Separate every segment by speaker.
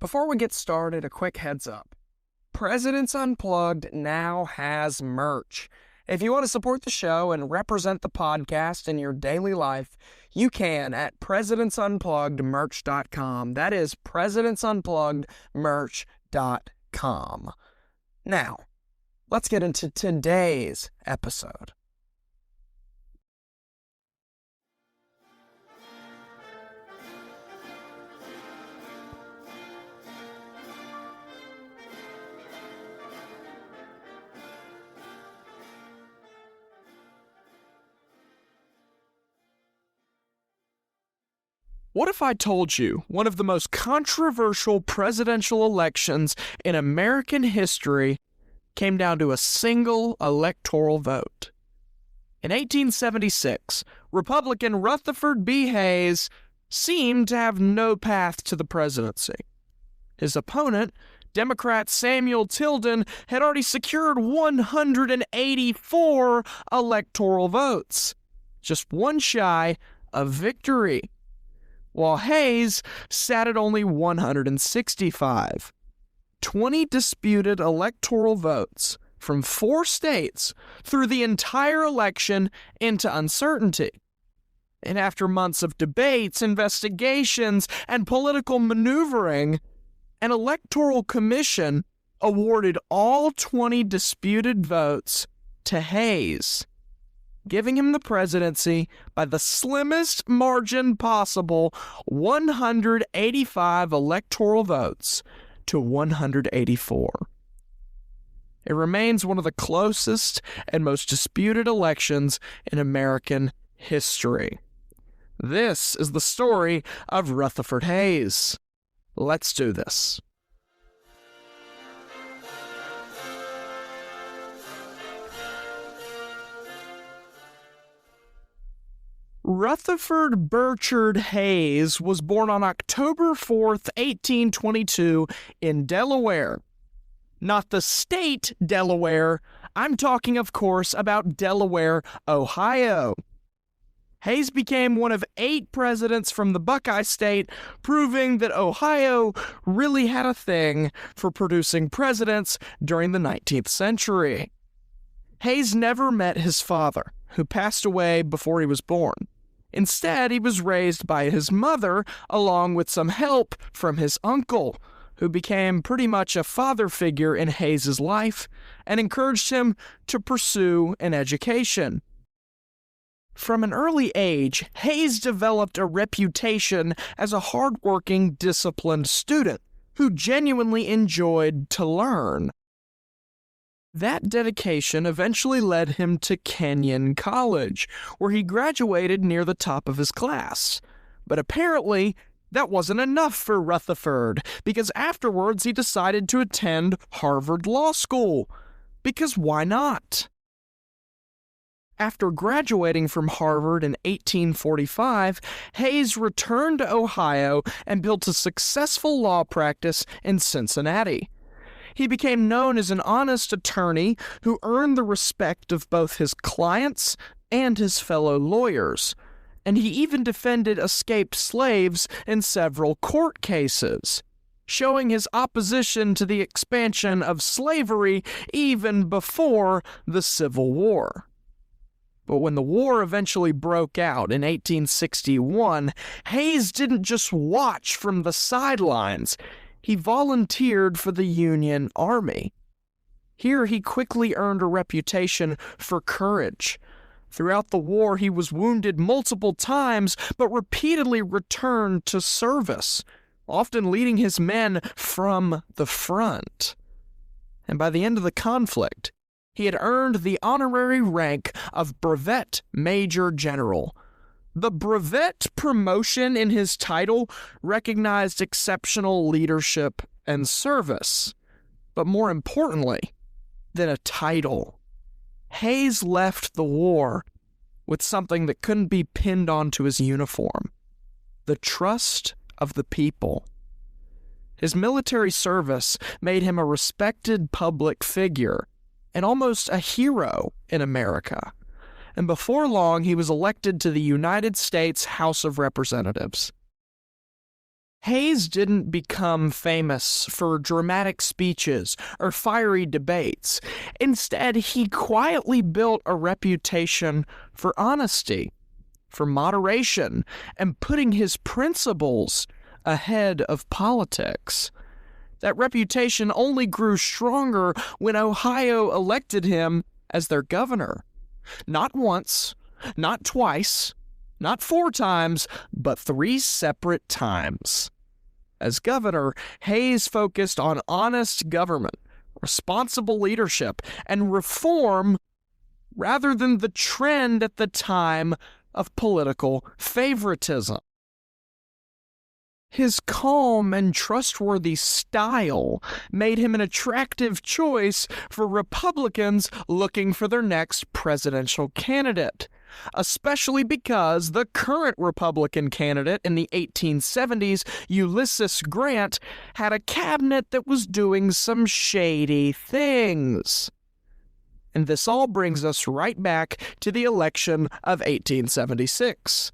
Speaker 1: Before we get started, a quick heads up. Presidents Unplugged now has merch. If you want to support the show and represent the podcast in your daily life, you can at presidentsunpluggedmerch.com. That is presidentsunpluggedmerch.com. Now, let's get into today's episode. What if I told you one of the most controversial presidential elections in American history came down to a single electoral vote? In 1876, Republican Rutherford B. Hayes seemed to have no path to the presidency. His opponent, Democrat Samuel Tilden, had already secured 184 electoral votes, just one shy of victory, while Hayes sat at only 165. 20 disputed electoral votes from 4 states threw the entire election into uncertainty. And after months of debates, investigations, and political maneuvering, an electoral commission awarded all 20 disputed votes to Hayes, giving him the presidency by the slimmest margin possible, 185 electoral votes to 184. It remains one of the closest and most disputed elections in American history. This is the story of Rutherford Hayes. Let's do this. Rutherford Burchard Hayes was born on October 4th, 1822 in Delaware. Not the state Delaware, I'm talking, of course, about Delaware, Ohio. Hayes became one of 8 presidents from the Buckeye State, proving that Ohio really had a thing for producing presidents during the 19th century. Hayes never met his father, who passed away before he was born. Instead, he was raised by his mother, along with some help from his uncle, who became pretty much a father figure in Hayes' life and encouraged him to pursue an education. From an early age, Hayes developed a reputation as a hardworking, disciplined student who genuinely enjoyed to learn. That dedication eventually led him to Kenyon College, where he graduated near the top of his class. But apparently, that wasn't enough for Rutherford, because afterwards he decided to attend Harvard Law School. Because why not? After graduating from Harvard in 1845, Hayes returned to Ohio and built a successful law practice in Cincinnati. He became known as an honest attorney who earned the respect of both his clients and his fellow lawyers, and he even defended escaped slaves in several court cases, showing his opposition to the expansion of slavery even before the Civil War. But when the war eventually broke out in 1861, Hayes didn't just watch from the sidelines. He volunteered for the Union Army. Here he quickly earned a reputation for courage. Throughout the war, he was wounded multiple times, but repeatedly returned to service, often leading his men from the front. And by the end of the conflict, he had earned the honorary rank of Brevet Major General. The brevet promotion in his title recognized exceptional leadership and service. But more importantly than a title, Hayes left the war with something that couldn't be pinned onto his uniform: the trust of the people. His military service made him a respected public figure and almost a hero in America. And before long, he was elected to the United States House of Representatives. Hayes didn't become famous for dramatic speeches or fiery debates. Instead, he quietly built a reputation for honesty, for moderation, and putting his principles ahead of politics. That reputation only grew stronger when Ohio elected him as their governor. Not once, not twice, not 4 times, but 3 separate times. As governor, Hayes focused on honest government, responsible leadership, and reform rather than the trend at the time of political favoritism. His calm and trustworthy style made him an attractive choice for Republicans looking for their next presidential candidate, especially because the current Republican candidate in the 1870s, Ulysses Grant, had a cabinet that was doing some shady things. And this all brings us right back to the election of 1876.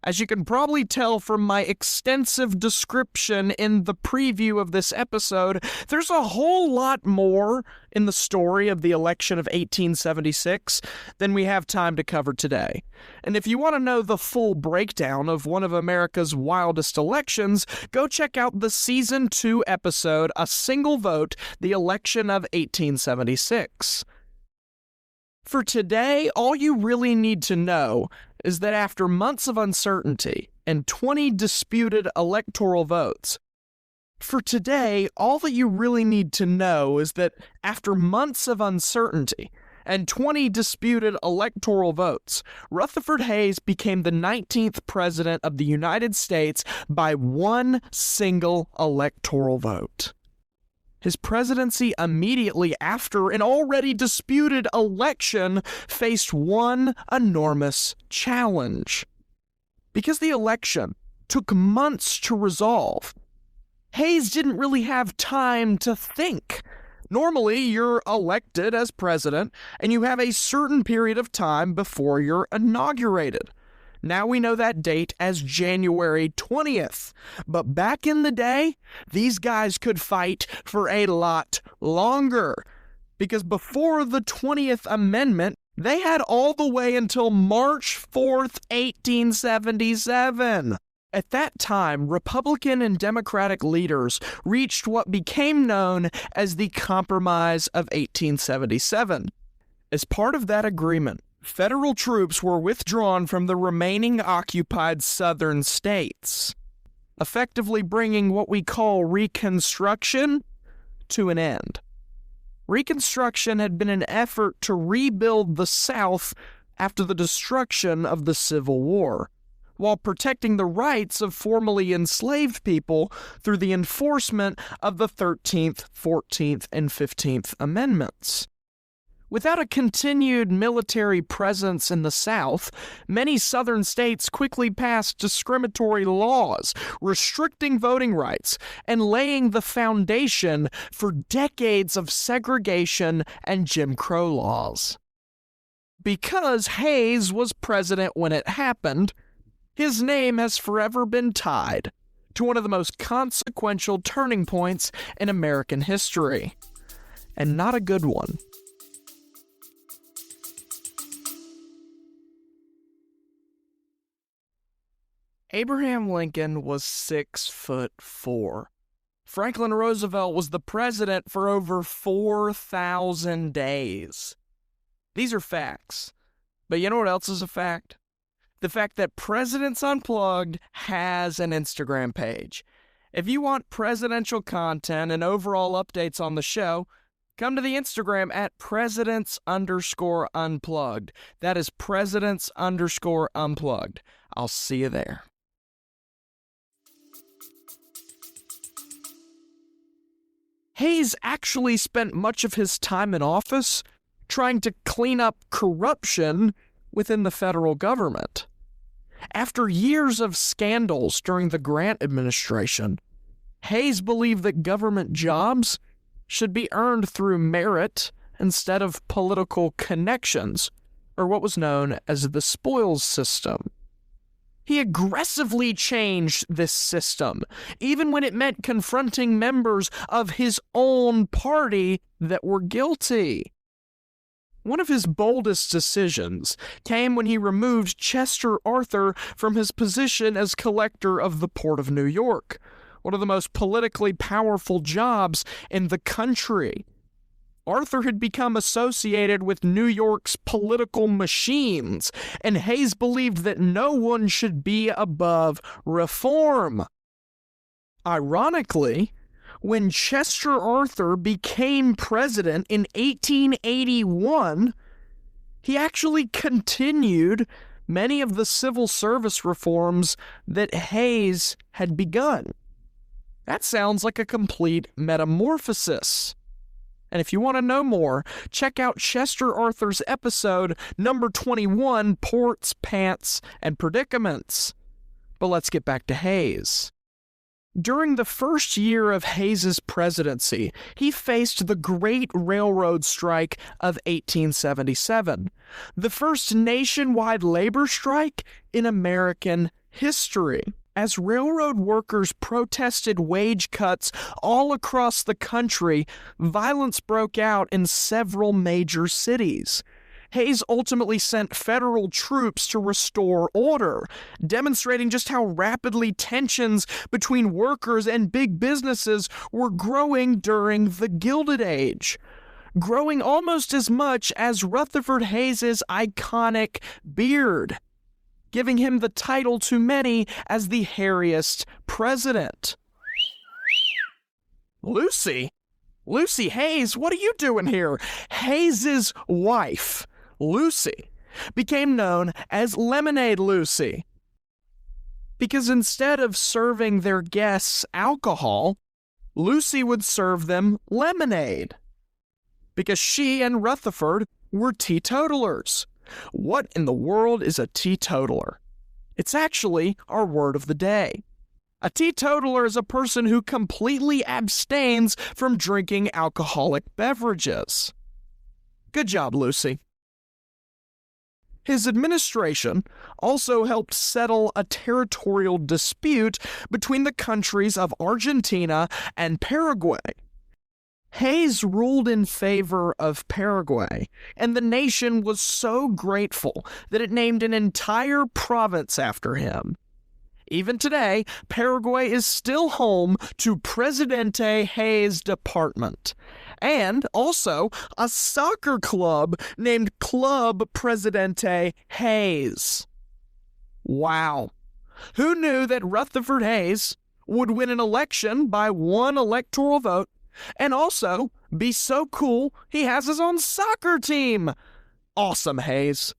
Speaker 1: As you can probably tell from my extensive description in the preview of this episode, there's a whole lot more in the story of the election of 1876 than we have time to cover today. And if you want to know the full breakdown of one of America's wildest elections, go check out the Season 2 episode, A Single Vote, The Election of 1876. For today, all you really need to know is that after months of uncertainty and 20 disputed electoral votes, for today, all that you really need to know is that after months of uncertainty and 20 disputed electoral votes, Rutherford Hayes became the 19th president of the United States by 1 single electoral vote. His presidency immediately after an already disputed election faced one enormous challenge. Because the election took months to resolve, Hayes didn't really have time to think. Normally, you're elected as president, and you have a certain period of time before you're inaugurated. Now we know that date as January 20th. But back in the day, these guys could fight for a lot longer. Because before the 20th Amendment, they had all the way until March 4th, 1877. At that time, Republican and Democratic leaders reached what became known as the Compromise of 1877. As part of that agreement, federal troops were withdrawn from the remaining occupied southern states, effectively bringing what we call Reconstruction to an end. Reconstruction had been an effort to rebuild the South after the destruction of the Civil War, while protecting the rights of formerly enslaved people through the enforcement of the 13th, 14th, and 15th Amendments. Without a continued military presence in the South, many southern states quickly passed discriminatory laws, restricting voting rights and laying the foundation for decades of segregation and Jim Crow laws. Because Hayes was president when it happened, his name has forever been tied to one of the most consequential turning points in American history, and not a good one. Abraham Lincoln was 6'4". Franklin Roosevelt was the president for over 4,000 days. These are facts. But you know what else is a fact? The fact that Presidents Unplugged has an Instagram page. If you want presidential content and overall updates on the show, come to the Instagram at Presidents_Unplugged. That is Presidents_Unplugged. I'll see you there. Hayes actually spent much of his time in office trying to clean up corruption within the federal government. After years of scandals during the Grant administration, Hayes believed that government jobs should be earned through merit instead of political connections, or what was known as the spoils system. He aggressively changed this system, even when it meant confronting members of his own party that were guilty. One of his boldest decisions came when he removed Chester Arthur from his position as collector of the Port of New York, one of the most politically powerful jobs in the country. Arthur had become associated with New York's political machines, and Hayes believed that no one should be above reform. Ironically, when Chester Arthur became president in 1881, he actually continued many of the civil service reforms that Hayes had begun. That sounds like a complete metamorphosis. And if you want to know more, check out Chester Arthur's episode number 21, Ports, Pants, and Predicaments. But let's get back to Hayes. During the first year of Hayes's presidency, he faced the Great Railroad Strike of 1877, the first nationwide labor strike in American history. As railroad workers protested wage cuts all across the country, violence broke out in several major cities. Hayes ultimately sent federal troops to restore order, demonstrating just how rapidly tensions between workers and big businesses were growing during the Gilded Age, growing almost as much as Rutherford Hayes's iconic beard, giving him the title to many as the hairiest president. Lucy Hayes, what are you doing here? Hayes's wife, Lucy, became known as Lemonade Lucy, because instead of serving their guests alcohol, Lucy would serve them lemonade, because she and Rutherford were teetotalers. What in the world is a teetotaler? It's actually our word of the day. A teetotaler is a person who completely abstains from drinking alcoholic beverages. Good job, Lucy. His administration also helped settle a territorial dispute between the countries of Argentina and Paraguay. Hayes ruled in favor of Paraguay, and the nation was so grateful that it named an entire province after him. Even today, Paraguay is still home to Presidente Hayes Department, and also a soccer club named Club Presidente Hayes. Wow. Who knew that Rutherford Hayes would win an election by one electoral vote and also be so cool he has his own soccer team? Awesome, Hayes.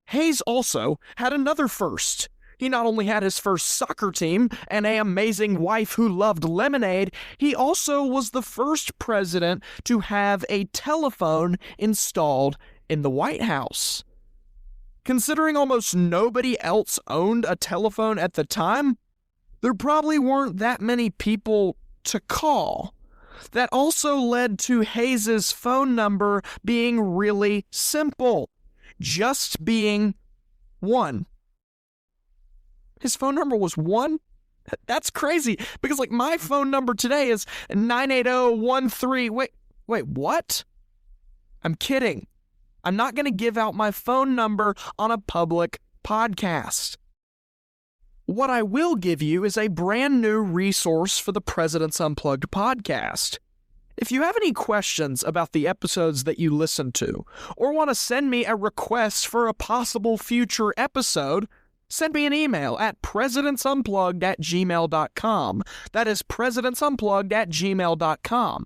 Speaker 1: Hayes also had another first. He not only had his first soccer team and an amazing wife who loved lemonade, he also was the first president to have a telephone installed in the White House. Considering almost nobody else owned a telephone at the time, there probably weren't that many people to call. That also led to Hayes's phone number being really simple, just being 1. His phone number was 1? That's crazy, because my phone number today is 98013. Wait, what? I'm kidding. I'm not going to give out my phone number on a public podcast. What I will give you is a brand new resource for the Presidents Unplugged podcast. If you have any questions about the episodes that you listen to, or want to send me a request for a possible future episode, send me an email at presidentsunplugged@gmail.com. That is presidentsunplugged@gmail.com.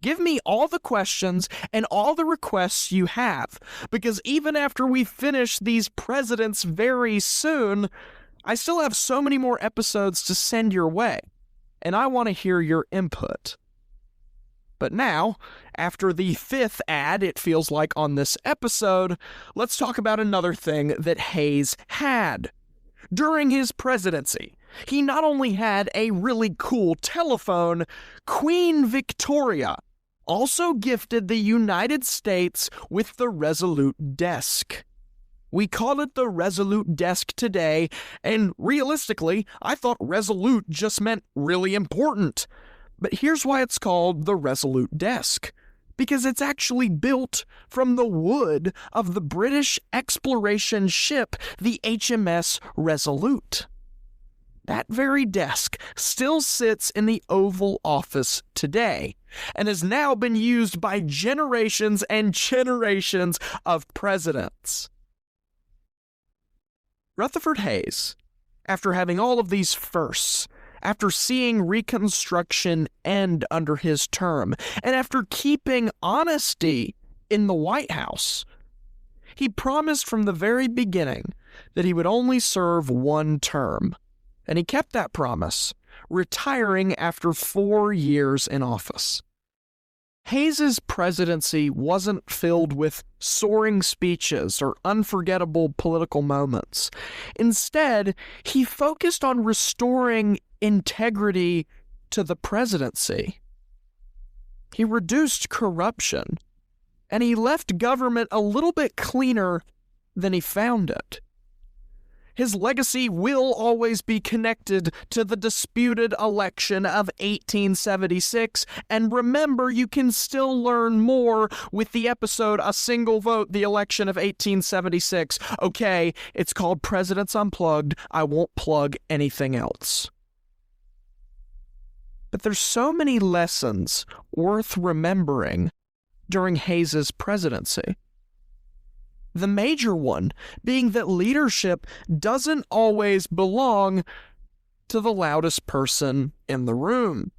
Speaker 1: Give me all the questions and all the requests you have, because even after we finish these presidents very soon, I still have so many more episodes to send your way, and I want to hear your input. But now, after the 5th ad, it feels like, on this episode, let's talk about another thing that Hayes had. During his presidency, he not only had a really cool telephone, Queen Victoria also gifted the United States with the Resolute desk. We call it the Resolute Desk today, and realistically, I thought resolute just meant really important. But here's why it's called the Resolute Desk. Because it's actually built from the wood of the British exploration ship, the HMS Resolute. That very desk still sits in the Oval Office today, and has now been used by generations and generations of presidents. Rutherford Hayes, after having all of these firsts, after seeing Reconstruction end under his term, and after keeping honesty in the White House, he promised from the very beginning that he would only serve one term, and he kept that promise, retiring after 4 years in office. Hayes's presidency wasn't filled with soaring speeches or unforgettable political moments. Instead, he focused on restoring integrity to the presidency. He reduced corruption, and he left government a little bit cleaner than he found it. His legacy will always be connected to the disputed election of 1876, and remember, you can still learn more with the episode A Single Vote, the Election of 1876. Okay, it's called Presidents Unplugged. I won't plug anything else. But there's so many lessons worth remembering during Hayes's presidency. The major one being that leadership doesn't always belong to the loudest person in the room.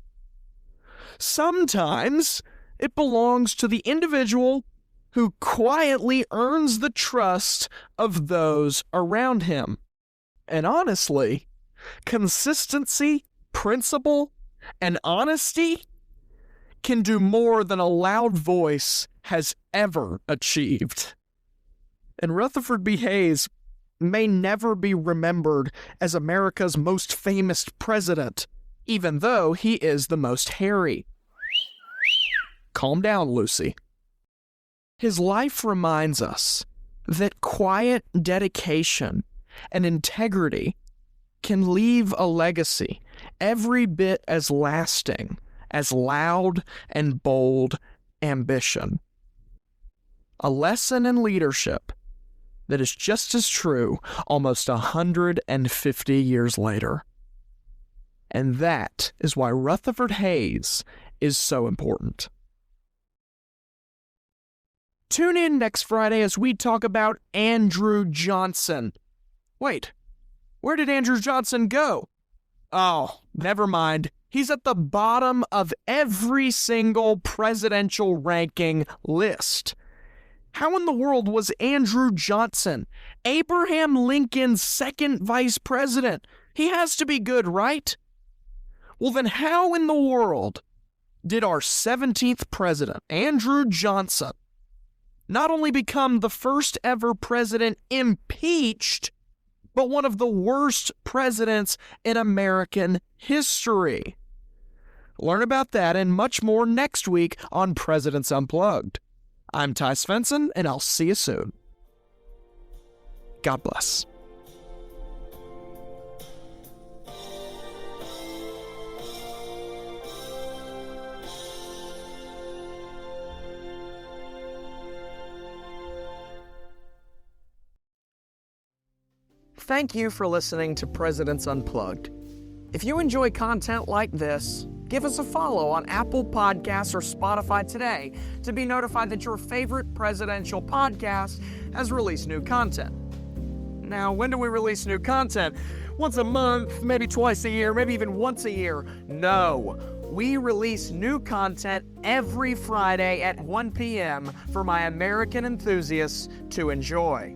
Speaker 1: Sometimes it belongs to the individual who quietly earns the trust of those around him. And honestly, consistency, principle, and honesty can do more than a loud voice has ever achieved. And Rutherford B. Hayes may never be remembered as America's most famous president, even though he is the most hairy. Calm down, Lucy. His life reminds us that quiet dedication and integrity can leave a legacy every bit as lasting as loud and bold ambition. A lesson in leadership that is just as true almost 150 years later. And that is why Rutherford Hayes is so important. Tune in next Friday as we talk about Andrew Johnson. Wait, where did Andrew Johnson go? Oh, never mind. He's at the bottom of every single presidential ranking list. How in the world was Andrew Johnson, Abraham Lincoln's second vice president? He has to be good, right? Well, then how in the world did our 17th president, Andrew Johnson, not only become the first ever president impeached, but one of the worst presidents in American history? Learn about that and much more next week on Presidents Unplugged. I'm Ty Svensson, and I'll see you soon. God bless. Thank you for listening to Presidents Unplugged. If you enjoy content like this, give us a follow on Apple Podcasts or Spotify today to be notified that your favorite presidential podcast has released new content. Now, when do we release new content? Once a month, maybe twice a year, maybe even once a year? No. We release new content every Friday at 1 p.m. for my American enthusiasts to enjoy.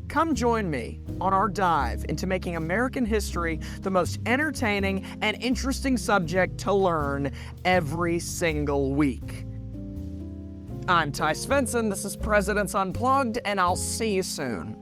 Speaker 1: Come join me on our dive into making American history the most entertaining and interesting subject to learn every single week. I'm Ty Svensson, this is Presidents Unplugged, and I'll see you soon.